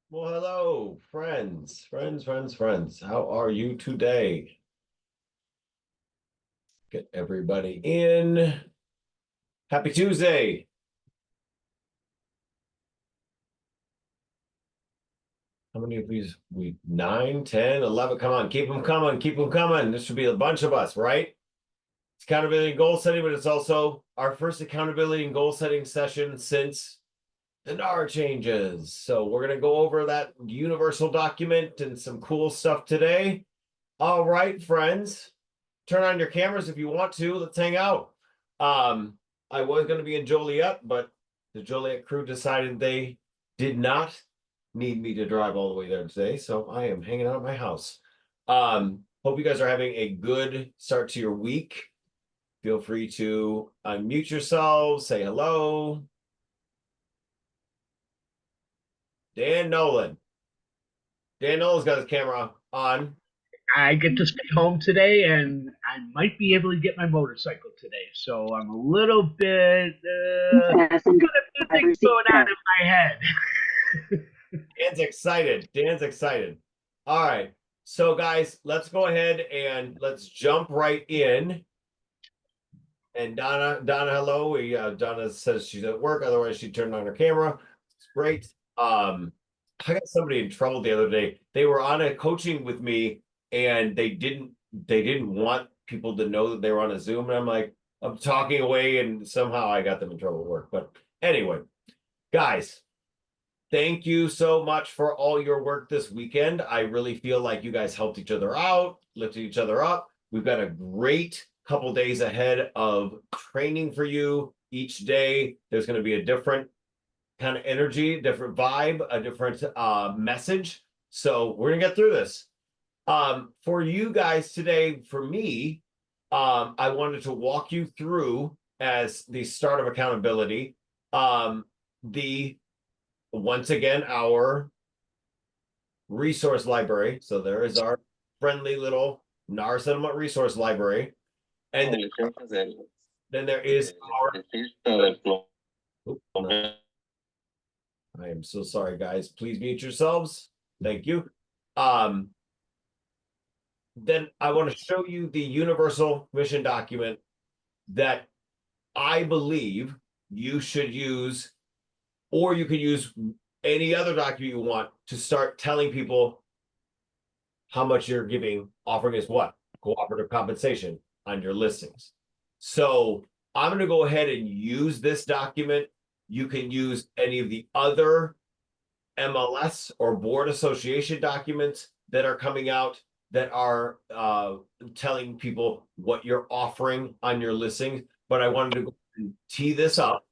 Well, hello, friends. How are you today? Get everybody in. Happy Tuesday. How many of these? We 9, 10, 11. Come on, keep them coming, keep them coming. This should be a bunch of us, right? It's accountability and goal setting, but it's also our first accountability and goal setting session since the NAR changes. So we're going to go over that universal document and some cool stuff today. All right, friends, turn on your cameras if you want to. Let's hang out. I was going to be in Joliet, but the Joliet crew decided they did not need me to drive all the way there today, so I am hanging out at my house. Hope you guys are having a good start to your week. Feel free to unmute yourselves, say hello. Dan Nolan. Dan Nolan's got his camera on. I get to stay home today, and I might be able to get my motorcycle today. So I'm a little bit got a few things going on in my head. Dan's excited. Dan's excited. All right. So, guys, let's go ahead and let's jump right in. And Donna, hello. Donna says she's at work. Otherwise, she turned on her camera. It's great. I got somebody in trouble the other day. They were on a coaching with me, and they didn't want people to know that they were on a Zoom. And I'm talking away, and somehow I got them in trouble at work. But anyway, guys, thank you so much for all your work this weekend. I really feel like you guys helped each other out, lifted each other up. We've got a great couple days ahead of training for you. Each day, there's going to be a different kind of energy, different vibe, a different message. So we're going to get through this. For you guys today, for me, I wanted to walk you through as the start of accountability, the once again, our resource library. So there is our friendly little NAR settlement resource library. And then there is our. Oop, I am so sorry, guys. Please mute yourselves. Thank you. Um, then I want to show you the universal mission document that I believe you should use, or you can use any other document you want to start telling people how much you're giving, offering is what? Cooperative compensation on your listings. So I'm going to go ahead and use this document. You can use any of the other MLS or board association documents that are coming out that are telling people what you're offering on your listings. But I wanted to go and tee this up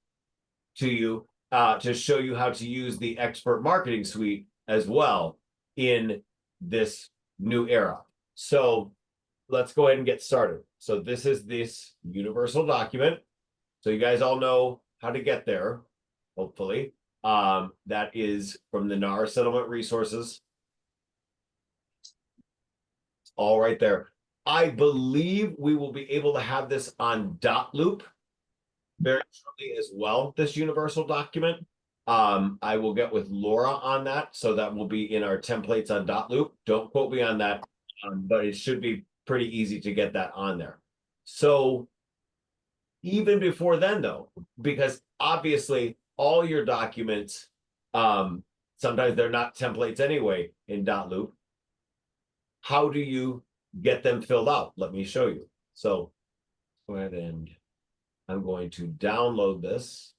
to you to show you how to use the expert marketing suite as well in this new era. So let's go ahead and get started. So this is this universal document. So you guys all know how to get there, hopefully. That is from the NAR settlement resources. All right there. I believe we will be able to have this on dot-loop very shortly as well, this universal document. I will get with Laura on that. So that will be in our templates on dot-loop. Don't quote me on that, but it should be pretty easy to get that on there. So even before then, though, because obviously all your documents, sometimes they're not templates anyway in dot-loop. How do you get them filled out? Let me show you. So go ahead and I'm going to download this.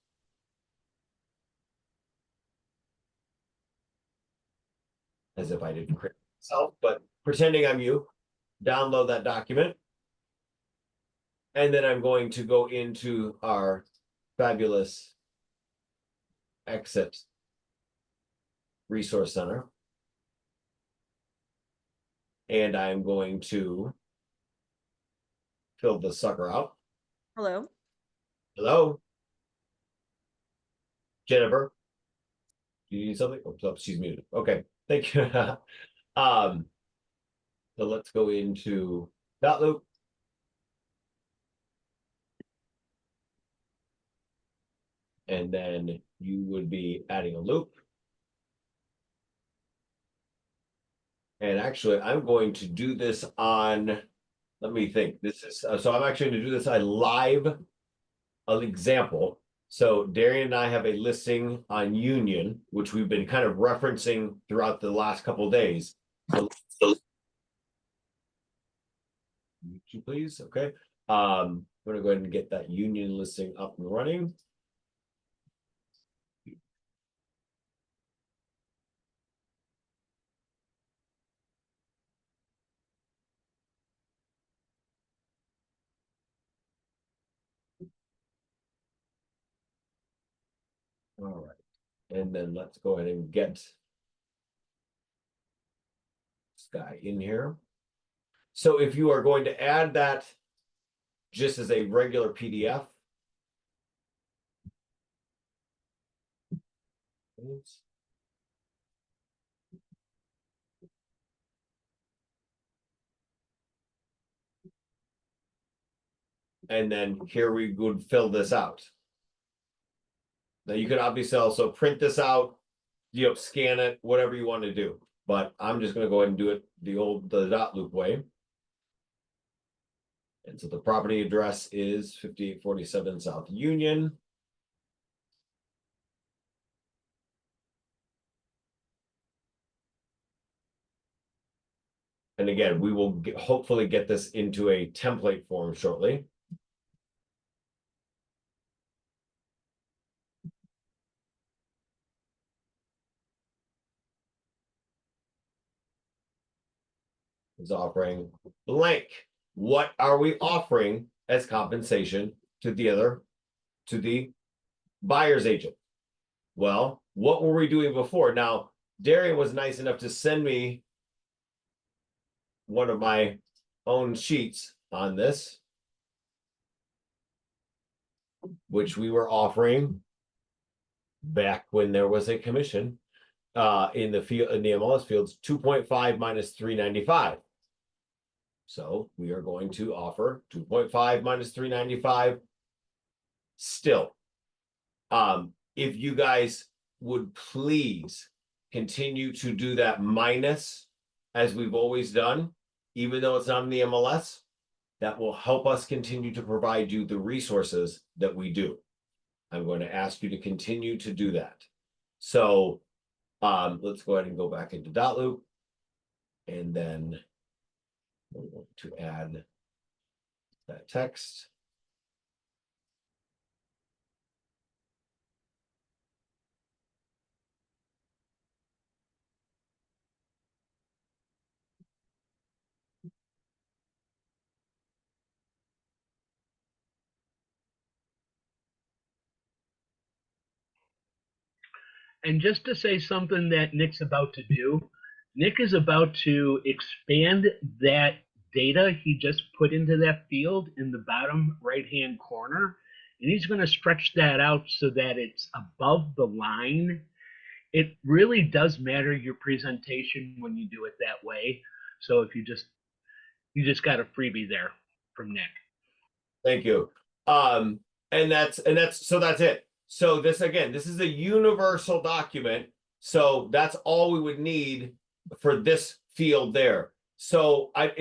As if I didn't create it myself, but pretending I'm you, download that document. And then I'm going to go into our fabulous EXIT Resource Center. And I'm going to fill the sucker out. Hello. Hello, Jennifer. Do you need something? Oh, she's muted. Okay, thank you. So let's go into dot-loop. And then you would be adding a loop. And actually, I'm going to do this on, let me think. This is, so I'm actually going to do this on live, an example. So Darian and I have a listing on Union, which we've been kind of referencing throughout the last couple of days. So, please, okay. I'm going to go ahead and get that Union listing up and running. All right, and then let's go ahead and get this guy in here. So if you are going to add that just as a regular PDF, and then here we would fill this out. Now you could obviously also print this out, scan it, whatever you want to do. But I'm just going to go ahead and do it the dot loop way. And so the property address is 5847 South Union. And again, we will hopefully get this into a template form shortly. Is offering blank. What are we offering as compensation to the buyer's agent? Well, what were we doing before? Now, Darian was nice enough to send me one of my own sheets on this, which we were offering back when there was a commission in the field, in the MLS fields, 2.5 minus 395. So we are going to offer 2.5 minus 395 still. If you guys would please continue to do that minus as we've always done, even though it's not in the MLS, that will help us continue to provide you the resources that we do. I'm going to ask you to continue to do that. So let's go ahead and go back into dot loop, and then we're going to add that text. And just to say something that Nick's about to do, Nick is about to expand that data he just put into that field in the bottom right-hand corner, and he's going to stretch that out so that it's above the line. It really does matter your presentation when you do it that way. So if you just got a freebie there from Nick. Thank you. And that's it. So this is a universal document. So that's all we would need for this field there. So I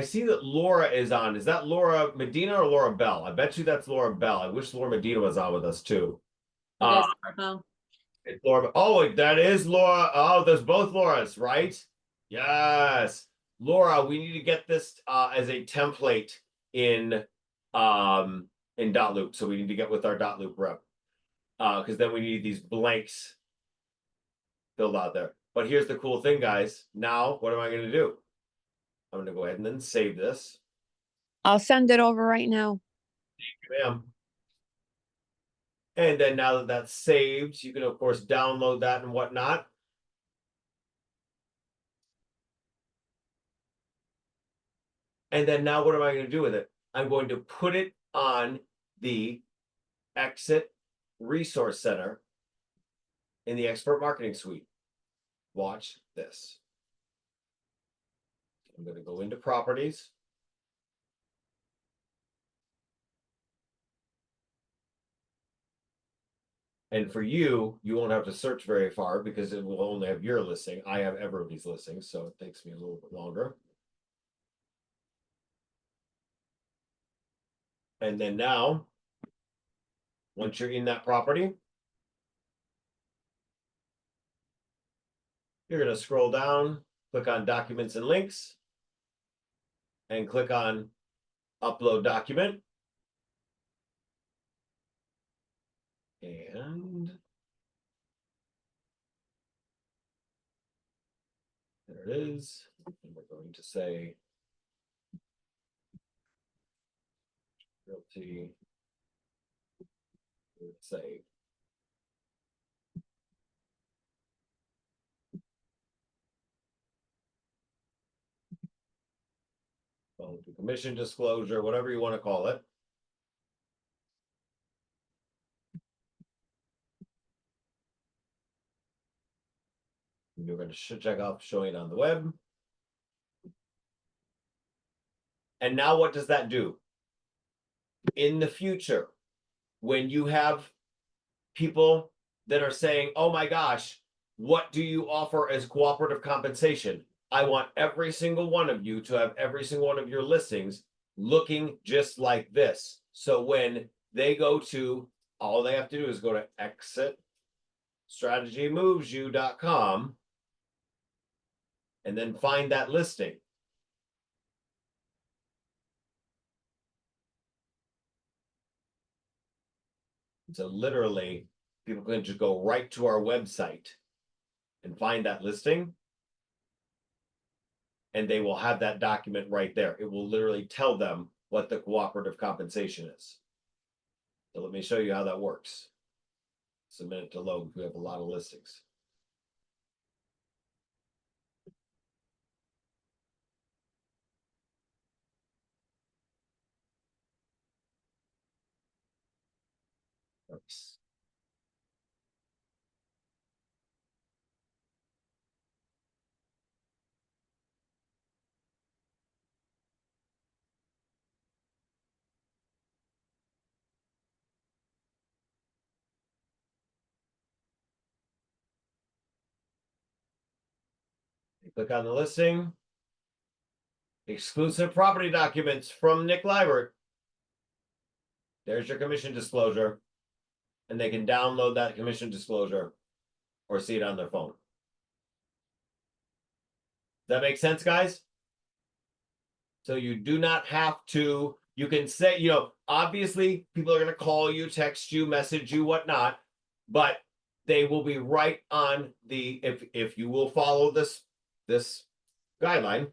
see that Laura is on. Is that Laura Medina or Laura Bell? I bet you that's Laura Bell. I wish Laura Medina was on with us too. It's Laura. Oh, that is Laura. Oh, there's both Lauras, right? Yes. Laura, we need to get this as a template in dot loop. So we need to get with our dot loop rep. Because then we need these blanks filled out there. But here's the cool thing, guys. Now, what am I going to do? I'm going to go ahead and then save this. I'll send it over right now. Bam. And then now that that's saved, you can, of course, download that and whatnot. And then now what am I going to do with it? I'm going to put it on the EXIT Resource Center in the Expert Marketing Suite. Watch this. I'm going to go into properties. And for you, you won't have to search very far because it will only have your listing. I have Everly's listings, so it takes me a little bit longer. And then now, once you're in that property, you're going to scroll down, click on Documents and Links, and click on Upload Document. And there it is. And we're going to say Realty. Let's say commission disclosure, whatever you want to call it. You're going to check out showing on the web. And now what does that do? In the future, when you have people that are saying, oh my gosh, what do you offer as cooperative compensation? I want every single one of you to have every single one of your listings looking just like this. So when they go to, all they have to do is go to exitstrategymovesyou.com and then find that listing. So literally, people can just go right to our website and find that listing, and they will have that document right there. It will literally tell them what the cooperative compensation is. So let me show you how that works. It's a minute to load. We have a lot of listings. Oops. You click on the listing. Exclusive property documents from Nick Libert. There's your commission disclosure. And they can download that commission disclosure or see it on their phone. Does that make sense, guys? So you do not have to, you can say, you know, obviously people are going to call you, text you, message you, whatnot, but they will be right on the, if you will follow this guideline,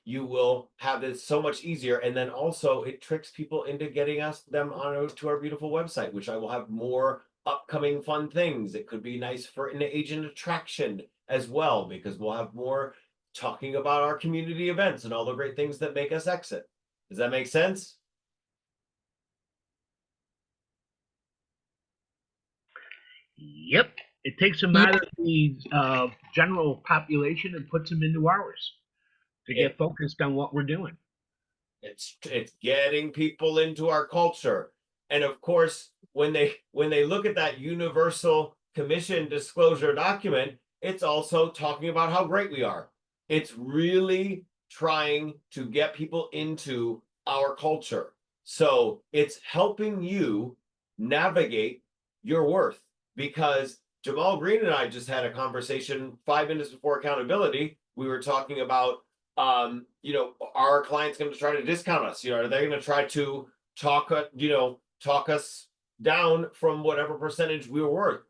you will have this so much easier. And then also it tricks people into getting them on to our beautiful website, which I will have more upcoming fun things. It could be nice for an agent attraction as well, because we'll have more talking about our community events and all the great things that make us exit. Does that make sense? Yep. It takes them out of the general population and puts them into ours to get focused on what we're doing. It's getting people into our culture. And of course, when they look at that universal commission disclosure document, it's also talking about how great we are. It's really trying to get people into our culture. So it's helping you navigate your worth, because Jamal Green and I just had a conversation 5 minutes before accountability. We were talking about, you know, are our clients going to try to discount us? You know, are they going to try to talk us down from whatever percentage we were worth?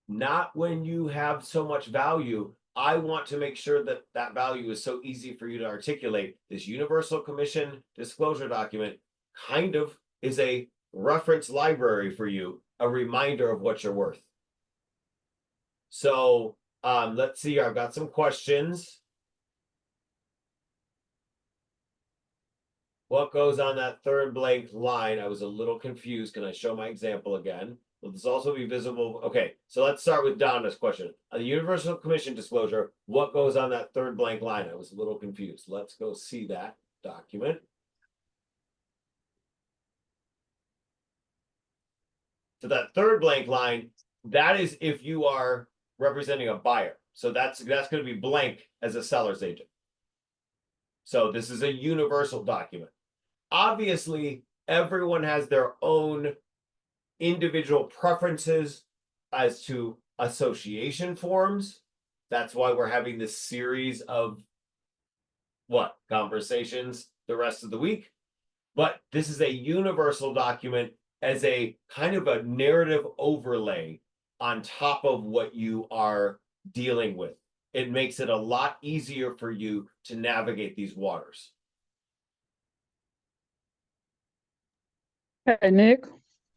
Not when you have so much value. I want to make sure that that value is so easy for you to articulate. This universal commission disclosure document kind of is a reference library for you, a reminder of what you're worth. So let's see, I've got some questions. What goes on that third blank line? I was a little confused. Can I show my example again? Will this also be visible? Okay, so let's start with Donna's question. On the universal commission disclosure, what goes on that third blank line? I was a little confused. Let's go see that document. So that third blank line, that is if you are representing a buyer. So that's going to be blank as a seller's agent. So this is a universal document. Obviously, everyone has their own individual preferences as to association forms. That's why we're having this series of conversations the rest of the week. But this is a universal document as a kind of a narrative overlay on top of what you are dealing with. It makes it a lot easier for you to navigate these waters. Hey, Nick,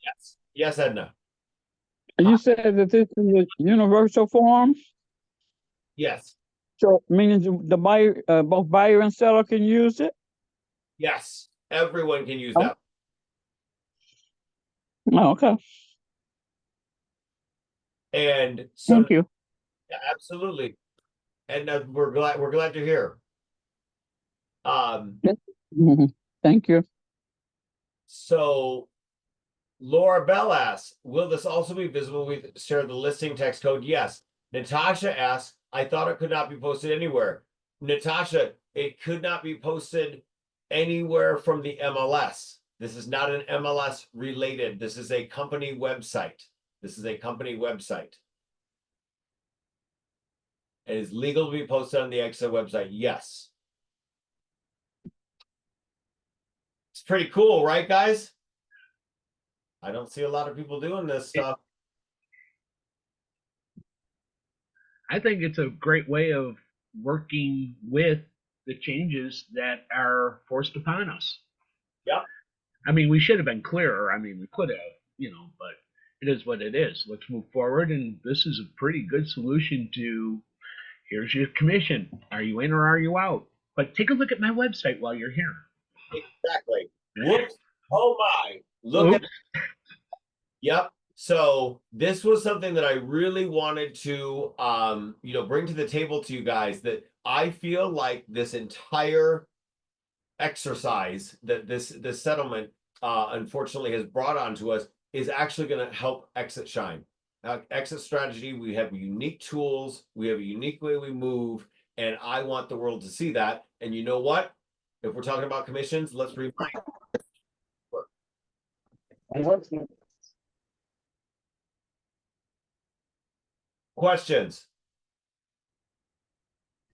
Yes. Yes, Edna. you said that this is a universal form, Yes. so meaning the buyer, both buyer and seller can use it? Yes. Everyone can use Oh. that. Oh, okay, And so, thank you. yeah, absolutely. And we're glad you're here. Mhm. Thank you. So Laura Bell asks, will this also be visible? We share the listing text code. Yes. Natasha asks, I thought it could not be posted anywhere. Natasha, it could not be posted anywhere from the MLS. This is not an MLS related. This is a company website. This is a company website. It is legal to be posted on the EXIT website. Yes. It's pretty cool, right, guys? I don't see a lot of people doing this stuff. I think it's a great way of working with the changes that are forced upon us. Yep. I mean, we should have been clearer. I mean, we could have, but it is what it is. Let's move forward. And this is a pretty good solution to here's your commission. Are you in or are you out? But take a look at my website while you're here. Exactly. Whoops. Oh my. Look at. Yep. So this was something that I really wanted to bring to the table to you guys, that I feel like this entire exercise that this settlement unfortunately has brought onto us is actually going to help EXIT shine. EXIT strategy, we have unique tools, we have a unique way we move, and I want the world to see that. And you know what? If we're talking about commissions, let's remind. Questions?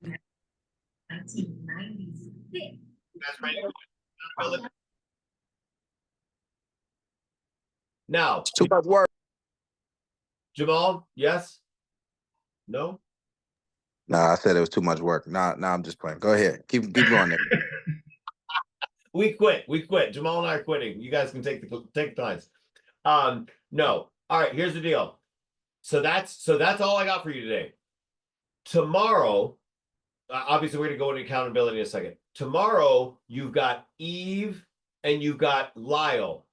1996. That's right. Now, It's too much work. Jamal, yes? No? Nah, I said it was too much work. Nah, I'm just playing. Go ahead. Keep going, Nick. We quit. Jamal and I are quitting. You guys can take the clients. No. All right, here's the deal. So that's all I got for you today. Tomorrow, obviously we're going to go into accountability in a second. Tomorrow, you've got Eve and you've got Lyle.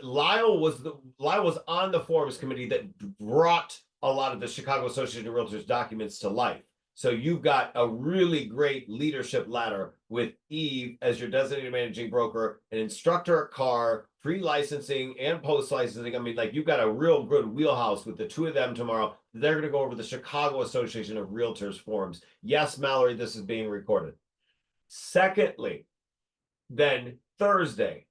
Lyle was on the forums committee that brought a lot of the Chicago Association of Realtors documents to life. So you've got a really great leadership ladder with Eve as your designated managing broker, an instructor at CAR, pre-licensing and post-licensing. I mean, like, you've got a real good wheelhouse with the two of them tomorrow. They're going to go over the Chicago Association of Realtors forums. Yes, Mallory, this is being recorded. Secondly, then Thursday,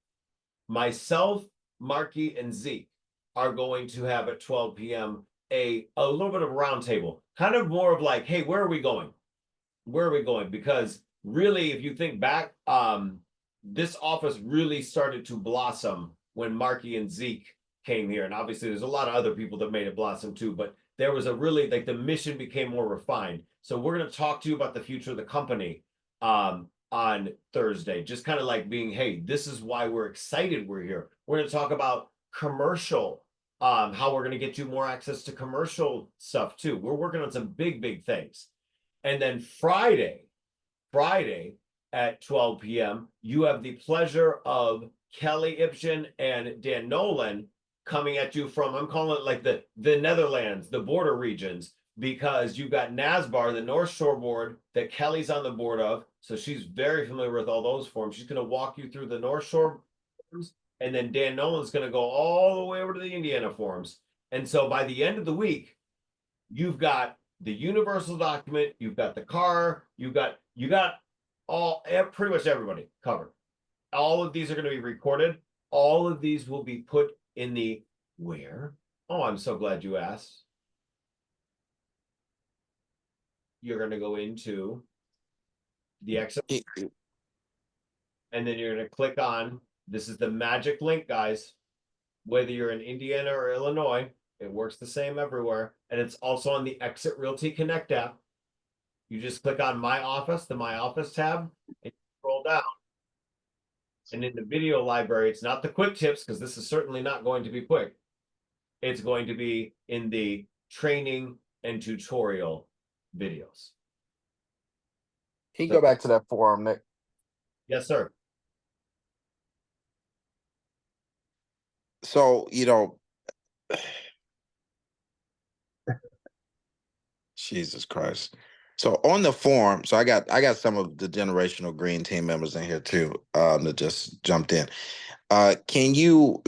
myself, Marky, and Zeke are going to have at 12 p.m. a little bit of a roundtable, kind of more of like, hey, where are we going? Where are we going? Because really, if you think back, this office really started to blossom when Marky and Zeke came here. And obviously there's a lot of other people that made it blossom too, but there was a really, like, the mission became more refined. So we're going to talk to you about the future of the company on Thursday, just kind of like being, hey, this is why we're excited we're here. We're going to talk about commercial, how we're going to get you more access to commercial stuff too. We're working on some big things. And then Friday at 12 p.m., you have the pleasure of Kelly Ipshin and Dan Nolan coming at you from, I'm calling it like the Netherlands, the border regions, because you've got NASBAR, the North Shore board that Kelly's on the board of. So she's very familiar with all those forms. She's going to walk you through the North Shore forms and then Dan Nolan's going to go all the way over to the Indiana forms. And so by the end of the week, you've got the universal document, you've got the car, you got pretty much everybody covered. All of these are going to be recorded. All of these will be put in the where? Oh, I'm so glad you asked. You're going to go into the exit, and then you're going to click on, this is the magic link, guys. Whether you're in Indiana or Illinois, it works the same everywhere. And it's also on the Exit Realty Connect app. You just click on My Office, the My Office tab, and scroll down. And in the video library, it's not the quick tips, because this is certainly not going to be quick. It's going to be in the training and tutorial videos. Can you go back to that forum, Nick? Yes, sir. So, Jesus Christ. So on the forum, so I got some of the generational green team members in here too, that just jumped in. Can you,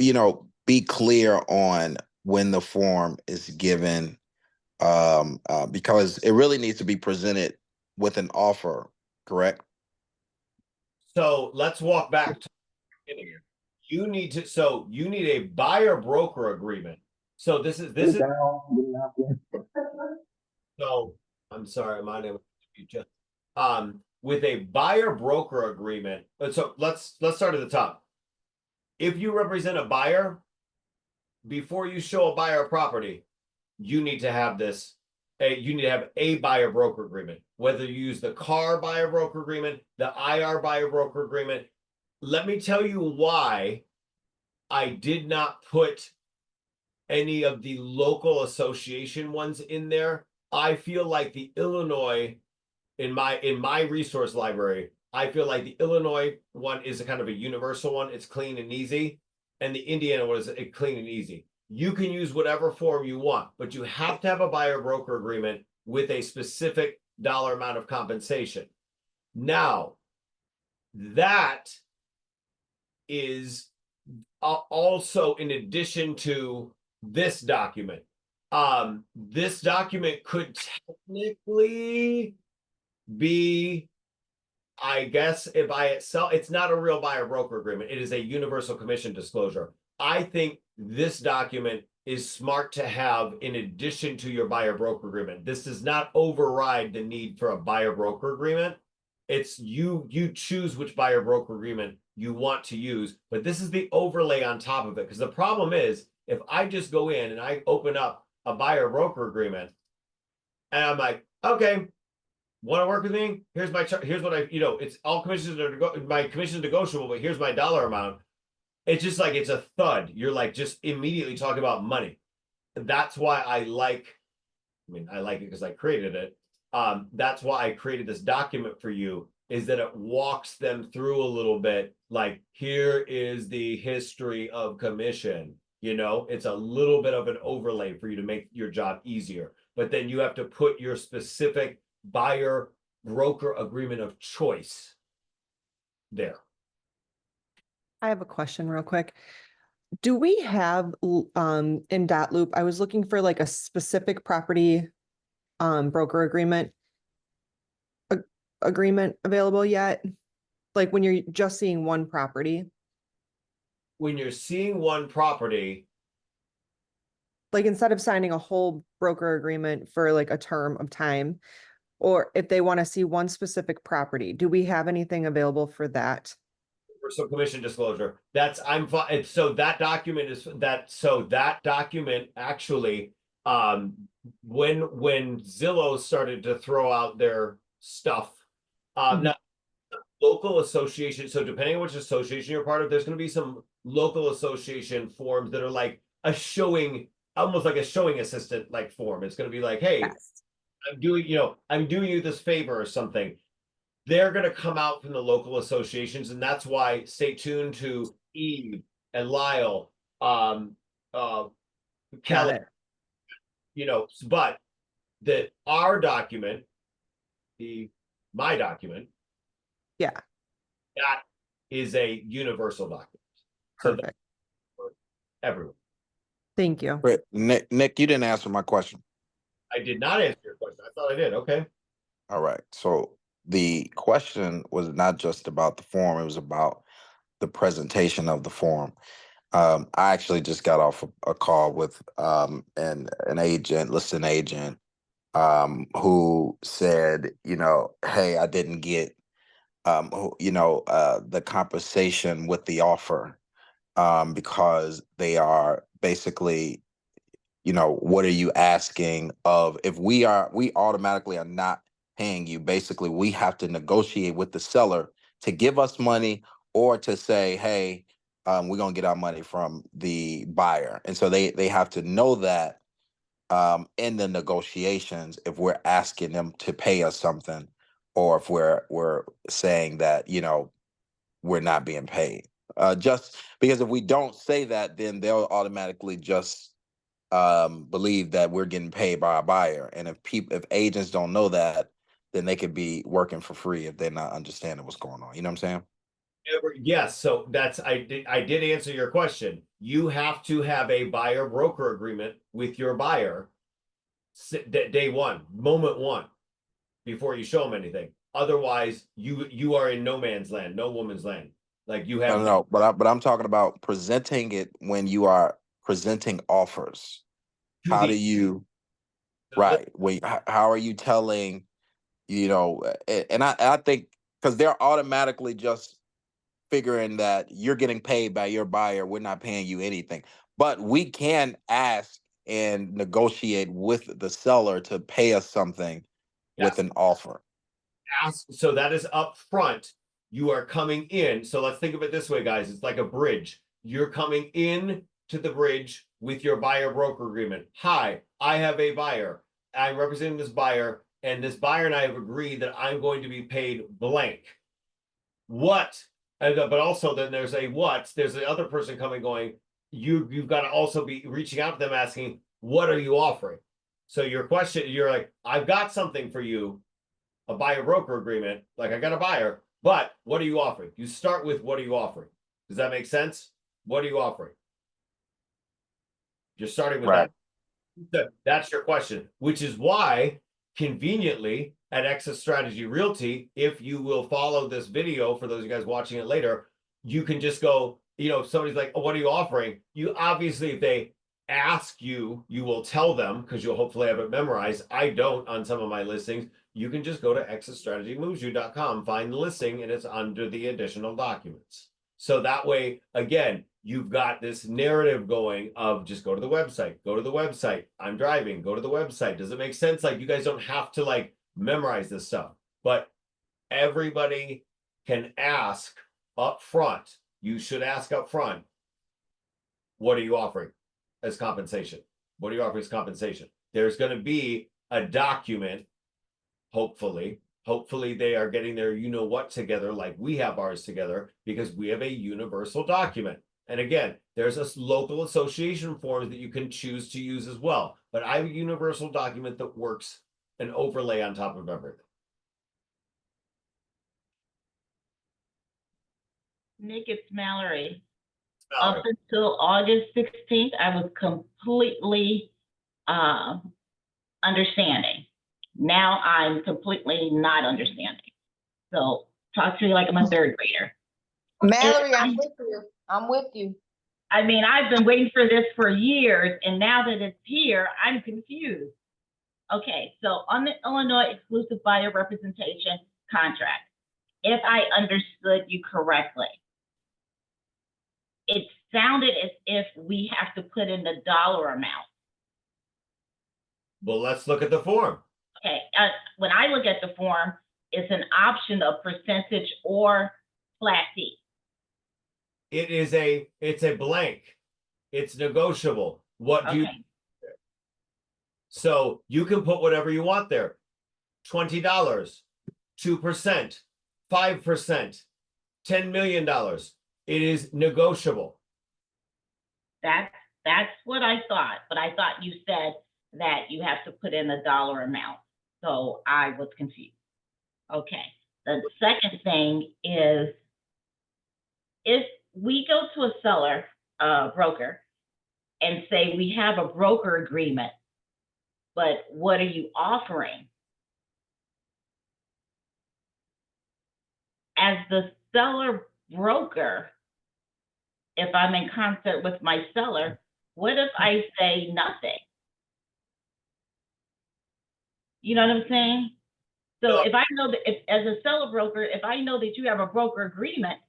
be clear on when the form is given? Because it really needs to be presented with an offer, correct? So let's walk back to the beginning. You need a buyer broker agreement. So this is so I'm sorry, my name is just with a buyer broker agreement. So let's start at the top. If you represent a buyer, before you show a buyer a property, you need to have this. You need to have a buyer broker agreement. Whether you use the car buyer broker agreement, the IR buyer broker agreement. Let me tell you why I did not put any of the local association ones in there. I feel like the Illinois, in my resource library, I feel like the Illinois one is a kind of a universal one. It's clean and easy. And the Indiana one is clean and easy. You can use whatever form you want, but you have to have a buyer broker agreement with a specific dollar amount of compensation. Now, that is also in addition to this document. This document could technically be, I guess, by itself, it's not a real buyer broker agreement. It is a universal commission disclosure. I think this document is smart to have in addition to your buyer broker agreement. This does not override the need for a buyer broker agreement. It's you choose which buyer broker agreement you want to use, but this is the overlay on top of it. Because the problem is, if I just go in and I open up a buyer broker agreement and I'm like, okay, want to work with me? Here's my here's what I, it's all commissions my commission is negotiable, but here's my dollar amount. It's just like, it's a thud. You're like just immediately talking about money. That's why I like it because I created it. That's why I created this document for you, is that it walks them through a little bit. Like, here is the history of commission. It's a little bit of an overlay for you to make your job easier. But then you have to put your specific buyer broker agreement of choice there. I have a question real quick. Do we have in Dot Loop, I was looking for like a specific property broker agreement available yet? Like when you're just seeing one property? When you're seeing one property, like instead of signing a whole broker agreement for like a term of time, or if they want to see one specific property, do we have anything available for that? For some commission disclosure, so that document is that. So that document actually, when Zillow started to throw out their stuff, now local association. So depending on which association you're part of, there's going to be some local association forms that are like a showing, almost like a showing assistant like form. It's going to be like, hey, Yes. I'm doing you this favor or something. They're going to come out from the local associations, and that's why stay tuned to Eve and Lyle, Kelly, but that our document, my document, Yeah. that is a universal document. Perfect. everyone. Thank you. Great. Nick, you didn't answer my question. I did not answer your question. I thought I did. Okay. All right. So the question was not just about the form, it was about the presentation of the form. I actually just got off a call with an agent, listing agent, who said, hey, I didn't get the compensation with the offer, because they are basically, what are you asking of, if we automatically are not paying you, basically we have to negotiate with the seller to give us money or to say, hey, we're going to get our money from the buyer. And so they have to know that in the negotiations, if we're asking them to pay us something, or if we're saying that, we're not being paid. Just because if we don't say that, then they'll automatically just believe that we're getting paid by a buyer. And if agents don't know that, then they could be working for free if they're not understanding what's going on. You know what I'm saying? Yes, so I did answer your question. You have to have a buyer broker agreement with your buyer day one, moment one, before you show them anything. Otherwise, you are in no man's land, no woman's land. Like you I have don't know, but I'm talking about presenting it when you are presenting offers. How do you, right? Wait, how are you telling, and I think because they're automatically just figuring that you're getting paid by your buyer, we're not paying you anything. But we can ask and negotiate with the seller to pay us something with an offer. So that is up front. You are coming in. So let's think of it this way, guys. It's like a bridge. You're coming in to the bridge with your buyer broker agreement. Hi, I have a buyer. I'm representing this buyer, and this buyer and I have agreed that I'm going to be paid blank. What? But also then there's the other person coming going, you've got to also be reaching out to them asking, what are you offering? So your question, you're like, I've got something for you, a buyer broker agreement, like I got a buyer, but what are you offering? You start with, what are you offering? Does that make sense? What are you offering? You're starting with Right. that's your question, which is why conveniently at EXIT Strategy Realty, if you will follow this video, for those of you guys watching it later, you can just go, if somebody's like, oh, what are you offering? You obviously, if they ask you, you will tell them, because you'll hopefully have it memorized. I don't on some of my listings. You can just go to exitstrategymovesyou.com, find the listing, and it's under the additional documents. So that way, again, you've got this narrative going of just go to the website, I'm driving, go to the website. Does it make sense? Like you guys don't have to like memorize this stuff, but everybody can ask up front. You should ask up front, what are you offering as compensation? What are you offering as compensation? There's going to be a document, hopefully they are getting their what together like we have ours together, because we have a universal document. And again, there's a local association forms that you can choose to use as well. But I have a universal document that works, an overlay on top of everything. Nick, it's Mallory. Mallory. Up until August 16th, I was completely understanding. Now I'm completely not understanding. So talk to me like I'm a third grader. Mallory, I'm with you. I'm with you. I mean, I've been waiting for this for years, and now that it's here, I'm confused. Okay, so on the Illinois exclusive buyer representation contract, if I understood you correctly, it sounded as if we have to put in the dollar amount. Well, let's look at the form. Okay, when I look at the form, it's an option of percentage or flat fee. It's a blank. It's negotiable. What do you? So you can put whatever you want there. $20, 2%, 5%, $10 million. It is negotiable. That's what I thought, but I thought you said that you have to put in a dollar amount. So I was confused. Okay. The second thing is, if we go to a seller, broker, and say, we have a broker agreement, but what are you offering? As the seller broker, if I'm in concert with my seller, what if I say nothing? You know what I'm saying? So No. if I know that, if as a seller broker, if I know that you have a broker agreement,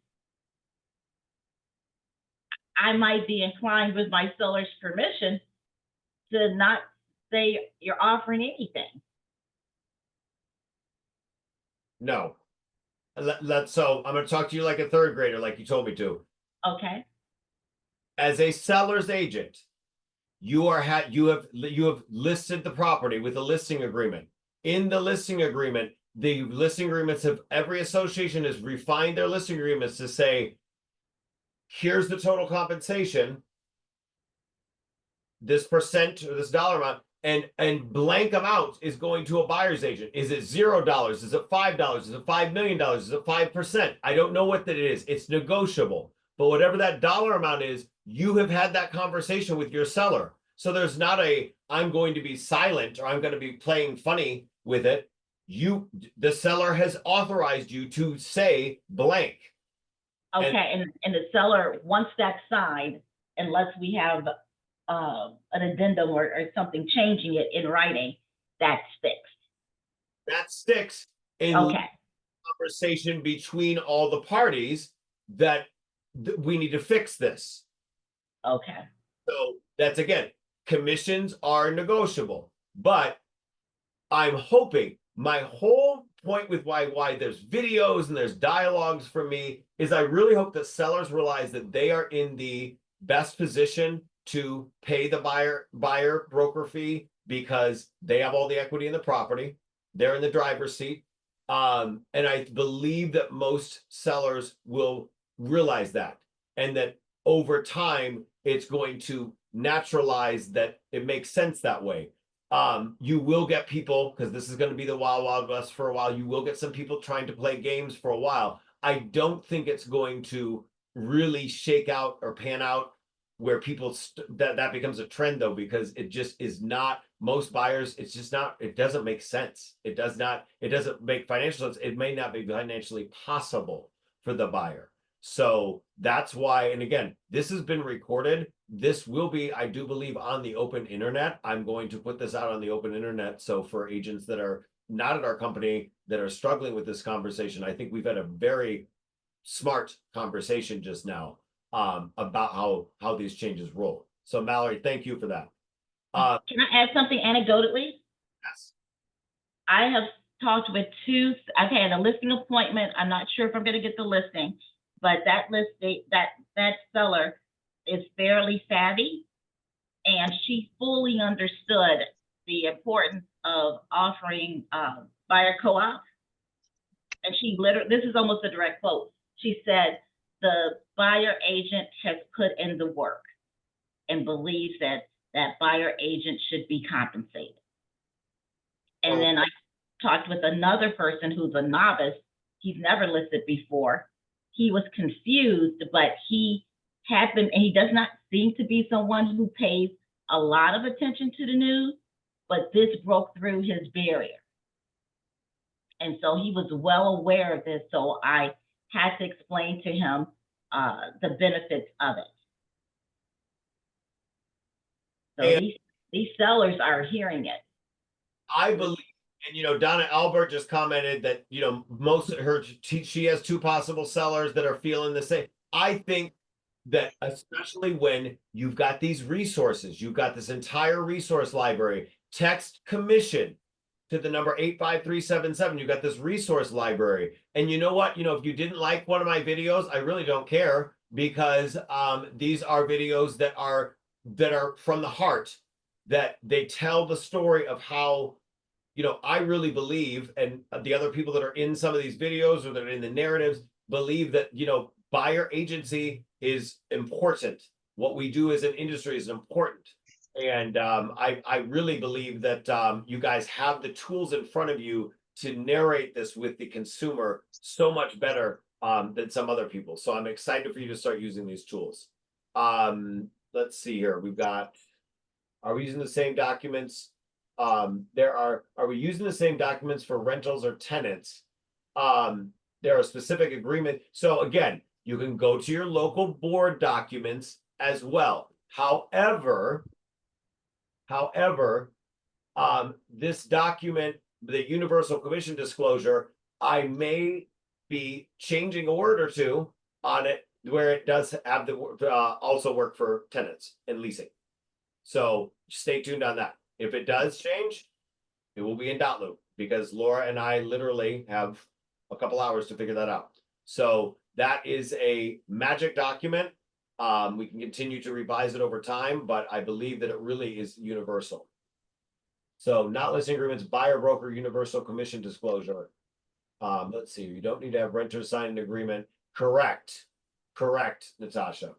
I might be inclined, with my seller's permission, to not say you're offering anything. No. So I'm going to talk to you like a third grader, like you told me to. Okay. As a seller's agent, you have listed the property with a listing agreement. In the listing agreement, the listing agreements have, every association has refined their listing agreements to say, here's the total compensation, this percent or this dollar amount, and blank amount is going to a buyer's agent. Is it $0? Is it $5? Is it $5 million? Is it 5%? I don't know what that is. It's negotiable. But whatever that dollar amount is, you have had that conversation with your seller. So there's not a, I'm going to be silent or I'm going to be playing funny with it. The seller has authorized you to say blank. Okay, and the seller wants that signed, unless we have an addendum or something changing it in writing, that's fixed. That sticks in Okay. conversation between all the parties that we need to fix this. Okay. So that's, again, commissions are negotiable, but I'm hoping, my whole point with why there's videos and there's dialogues for me is I really hope that sellers realize that they are in the best position to pay the buyer broker fee because they have all the equity in the property. They're in the driver's seat. And I believe that most sellers will realize that, and that over time, it's going to naturalize that it makes sense that way. You will get people, because this is going to be the wild, wild west for a while. You will get some people trying to play games for a while. I don't think it's going to really shake out or pan out where people that becomes a trend, though, because it just is not. Most buyers, it's just not. It doesn't make sense. It doesn't make financial sense. It may not be financially possible for the buyer. So that's why, and again, this has been recorded. This will be, I do believe, on the open internet. I'm going to put this out on the open internet. So for agents that are not at our company that are struggling with this conversation, I think we've had a very smart conversation just now about how these changes roll. So Mallory, thank you for that. Can I add something anecdotally? Yes. I have talked with I've had a listing appointment. I'm not sure if I'm going to get the listing, but that seller is fairly savvy, and she fully understood the importance of offering buyer co-op. And she literally, this is almost a direct quote. She said, the buyer agent has put in the work and believes that that buyer agent should be compensated. And then I talked with another person who's a novice. He's never listed before. He was confused, but he had been, and he does not seem to be someone who pays a lot of attention to the news, but this broke through his barrier. And so he was well aware of this. So I had to explain to him the benefits of it. So these sellers are hearing it. I believe, and Donna Albert just commented that most of her, she has two possible sellers that are feeling the same. I think that especially when you've got these resources, you've got this entire resource library, text commission to the number 85377. You've got this resource library. And you know what? If you didn't like one of my videos, I really don't care, because these are videos that are from the heart, that they tell the story of how, I really believe, and the other people that are in some of these videos or that are in the narratives believe that, buyer agency is important. What we do as an industry is important. And I really believe that you guys have the tools in front of you to narrate this with the consumer so much better than some other people. So I'm excited for you to start using these tools. let's see here. We've got, are we using the same documents? Are we using the same documents for rentals or tenants? There are specific agreements. So again, you can go to your local board documents as well. However, this document, the universal commission disclosure, I may be changing a word or two on it where it does have the also work for tenants and leasing. So stay tuned on that. If it does change, it will be in Dotloop because Laura and I literally have a couple hours to figure that out. So that is a magic document. We can continue to revise it over time, but I believe that it really is universal. So not listing agreements, buyer broker universal commission disclosure. Let's see, you don't need to have renters sign an agreement. Correct, Natasha.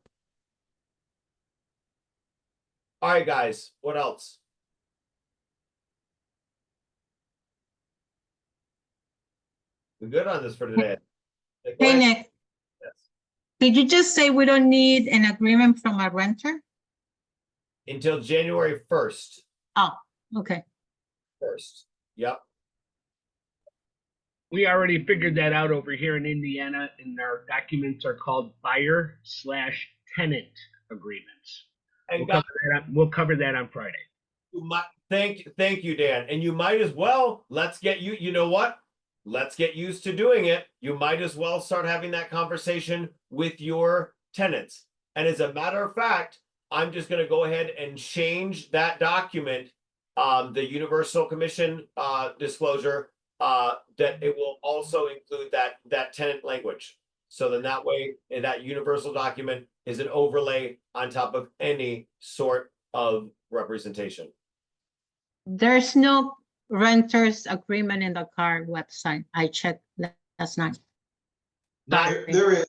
All right, guys, what else? We're good on this for today. Go Hey, ahead. Nick, Yes. did you just say we don't need an agreement from a renter? Until January 1st. Oh, okay. Yep. We already figured that out over here in Indiana, and our documents are called buyer/tenant agreements. And We'll cover that on Friday. thank you, Dan. And you might as well, you know what? Let's get used to doing it. You might as well start having that conversation with your tenants. And as a matter of fact, I'm just going to go ahead and change that document, the universal commission disclosure, that it will also include that tenant language. So then that way, that universal document is an overlay on top of any sort of representation. There's no renter's agreement in the car website. I checked last night. There's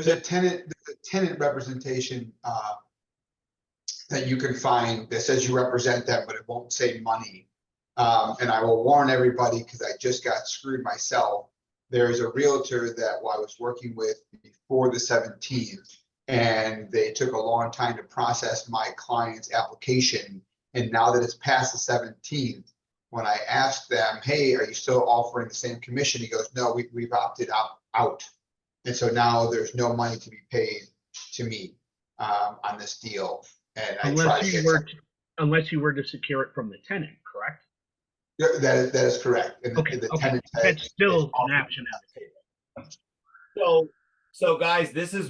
a tenant representation that you can find that says you represent them, but it won't say money. And I will warn everybody, because I just got screwed myself. There is a realtor that I was working with before the 17th, and they took a long time to process my client's application. And now that it's past the 17th, when I asked them, hey, are you still offering the same commission? He goes, no, we've opted out. And so now there's no money to be paid to me on this deal. And unless you were to secure it from the tenant, correct? Yeah, that is correct. And Okay, the okay. tenant That's still an option on the table. So guys, this is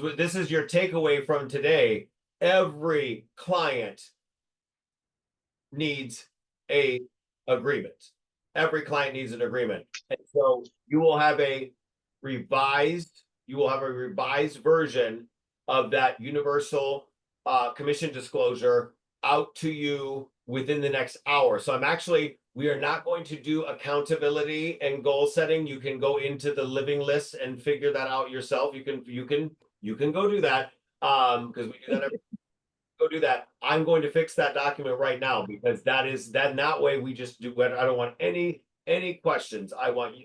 your takeaway from today. Every client needs a agreement. Every client needs an agreement. And so you will have a revised version of that universal commission disclosure out to you within the next hour. So we are not going to do accountability and goal setting. You can go into the living list and figure that out yourself. You can go do that. Because we do that go do that. I'm going to fix that document right now, because that way we just do what I don't want any questions. I want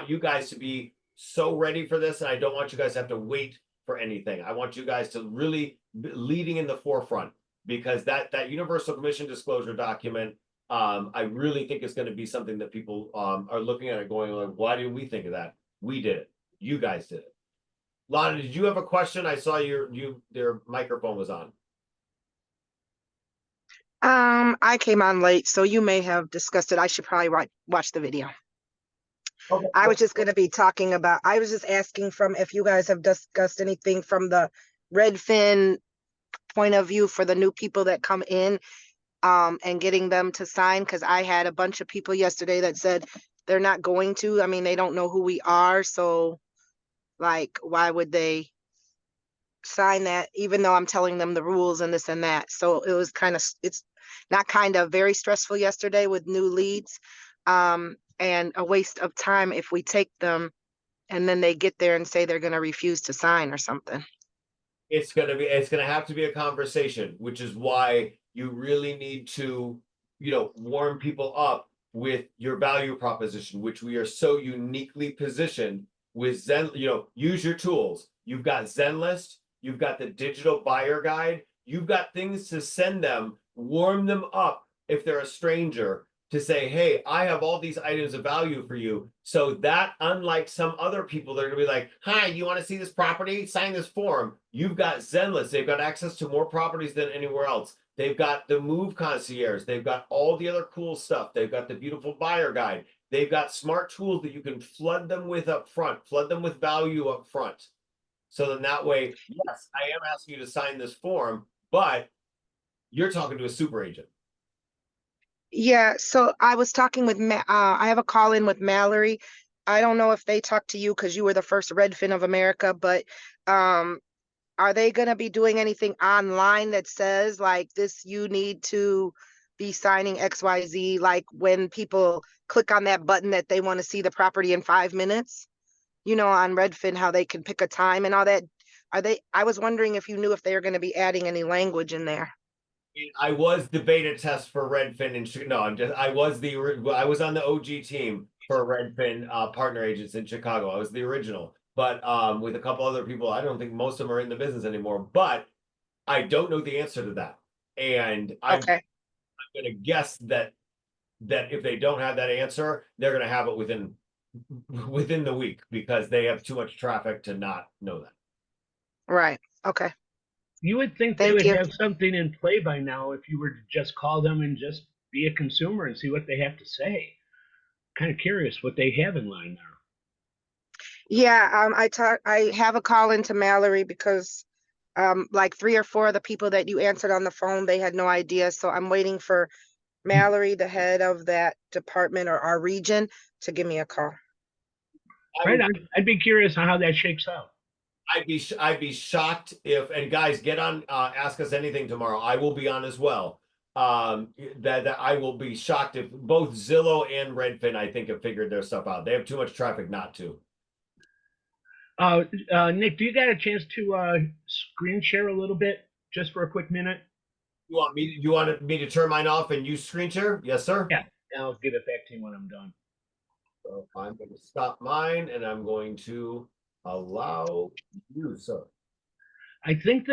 you guys to be so ready for this, and I don't want you guys to have to wait for anything. I want you guys to really be leading in the forefront, because that universal commission disclosure document, I really think is going to be something that people are looking at it going like, why didn't we think of that? We did it. You guys did it. Lana, did you have a question? I saw your microphone was on. I came on late, so you may have discussed it. I should probably watch the video. Okay. I was just going to be talking about, I was just asking from if you guys have discussed anything from the Redfin point of view for the new people that come in, and getting them to sign, because I had a bunch of people yesterday that said they're not going to. I mean, they don't know who we are, so like, why would they sign that, even though I'm telling them the rules and this and that? So it was very stressful yesterday with new leads, and a waste of time if we take them and then they get there and say they're going to refuse to sign or something. It's going to have to be a conversation, which is why you really need to, warm people up with your value proposition, which we are so uniquely positioned with Zen. Use your tools. You've got Zenlist, You've got the digital buyer guide. You've got things to send them, warm them up if they're a stranger, to say, hey, I have all these items of value for you. So that, unlike some other people that are gonna be like, hi, you want to see this property? Sign this form. You've got Zenless. They've got access to more properties than anywhere else. They've got the move concierge. They've got all the other cool stuff. They've got the beautiful buyer guide. They've got smart tools that you can flood them with up front, flood them with value up front. So then that way, yes, I am asking you to sign this form, but you're talking to a super agent. Yeah, so I was talking with I have a call in with Mallory. I don't know if they talked to you because you were the first Redfin of America, but are they gonna be doing anything online that says like this, you need to be signing XYZ, like when people click on that button that they want to see the property in 5 minutes? You know, on Redfin, how they can pick a time and all that. I was wondering if you knew if they were gonna be adding any language in there. I was the beta test for Redfin and no, I was on the OG team for Redfin partner agents in Chicago. I was the original, but with a couple other people. I don't think most of them are in the business anymore, but I don't know the answer to that. And I'm gonna guess that if they don't have that answer, they're gonna have it within the week because they have too much traffic to not know that. Right. Okay. You would think they Thank would you. have something in play by now if you were to just call them and just be a consumer and see what they have to say. Kind of curious what they have in line there. Yeah, I have a call into Mallory because like 3 or 4 of the people that you answered on the phone, they had no idea. So I'm waiting for Mallory, the head of that department or our region, to give me a call. Right on. I'd be curious on how that shakes out. I'd be shocked if, and guys, get on Ask Us Anything tomorrow. I will be on as well. That I will be shocked if both Zillow and Redfin, I think, have figured their stuff out. They have too much traffic not to. Nick, do you got a chance to screen share a little bit just for a quick minute? You want me to turn mine off and use screen share? Yes, sir. Yeah, I'll give it back to you when I'm done. So I'm going to stop mine and I'm going to allow you, sir. I think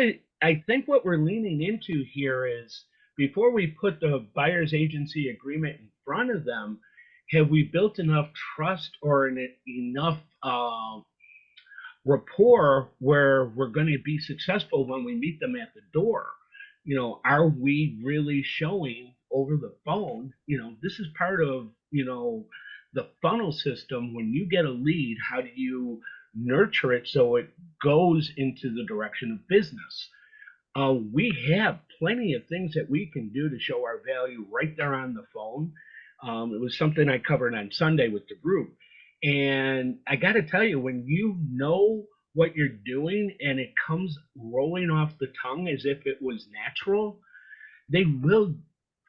what we're leaning into here is before we put the buyer's agency agreement in front of them, have we built enough trust or enough rapport where we're going to be successful when we meet them at the door? You know, are we really showing over the phone? You know, this is part of, you know, the funnel system. When you get a lead, how do you nurture it so it goes into the direction of business? We have plenty of things that we can do to show our value right there on the phone. It was something I covered on Sunday with the group. And I got to tell you, when you know what you're doing and it comes rolling off the tongue as if it was natural, they will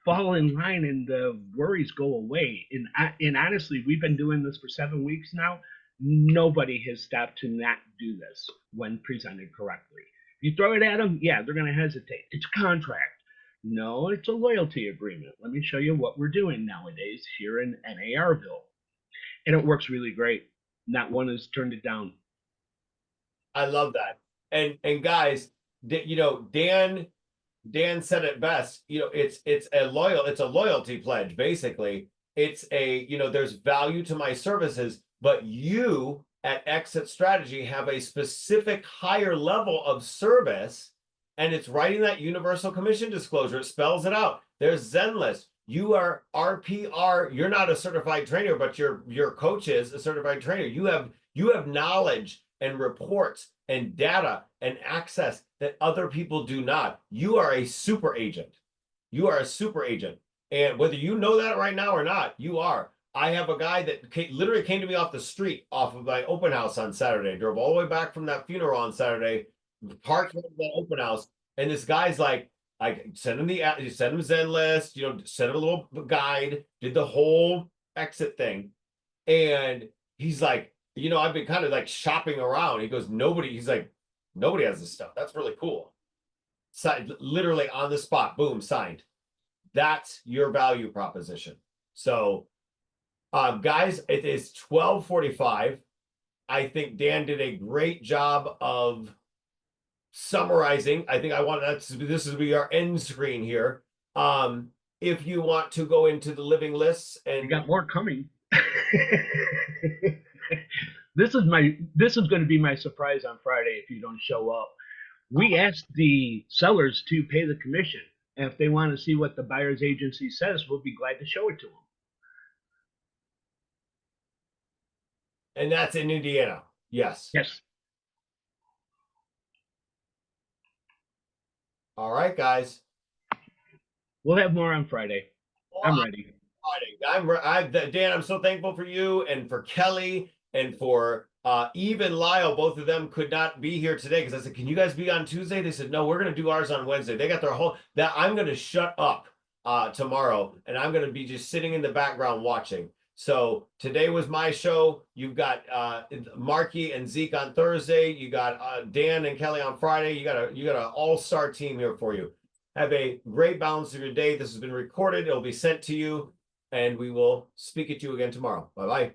fall in line and the worries go away. And honestly, we've been doing this for 7 weeks now. Nobody has stopped to not do this when presented correctly. You throw it at them, yeah, they're going to hesitate. It's a contract. No, it's a loyalty agreement. Let me show you what we're doing nowadays here in NARville. And it works really great. Not one has turned it down. I love that. And guys, you know, Dan said it best. You know, it's a loyalty pledge, basically. It's a, you know, there's value to my services, but you at Exit Strategy have a specific higher level of service, and it's writing that universal commission disclosure. It spells it out. There's Zenless. You are RPR. You're not a certified trainer, but your coach is a certified trainer. You have knowledge and reports and data and access that other people do not. You are a super agent. You are a super agent. And whether you know that right now or not, you are. I have a guy that literally came to me off the street, off of my open house on Saturday. Drove all the way back from that funeral on Saturday, parked at the open house, and this guy's like, I sent him Zenlist, you know, sent him a little guide, did the whole exit thing, and he's like, you know, I've been kind of like shopping around. He goes, he's like, nobody has this stuff. That's really cool. Signed, literally on the spot, boom, signed. That's your value proposition. So, guys, it is 12:45. I think Dan did a great job of summarizing, I think this is be our end screen here. If you want to go into the living lists You and got more coming. This is going to be my surprise on Friday if you don't show up. We asked the sellers to pay the commission, and if they want to see what the buyer's agency says, we'll be glad to show it to them. and that's in Indiana. Yes. Yes. All right, guys. We'll have more on Friday. I'm ready. Dan, I'm so thankful for you and for Kelly and for Eve and Lyle. Both of them could not be here today because I said, can you guys be on Tuesday? They said, no, we're going to do ours on Wednesday. They got their whole that I'm going to shut up tomorrow and I'm going to be just sitting in the background watching. So today was my show. You've got Marky and Zeke on Thursday. You got Dan and Kelly on Friday. You got an all-star team here for you. Have a great balance of your day. This has been recorded. It'll be sent to you, and we will speak at you again tomorrow. Bye-bye.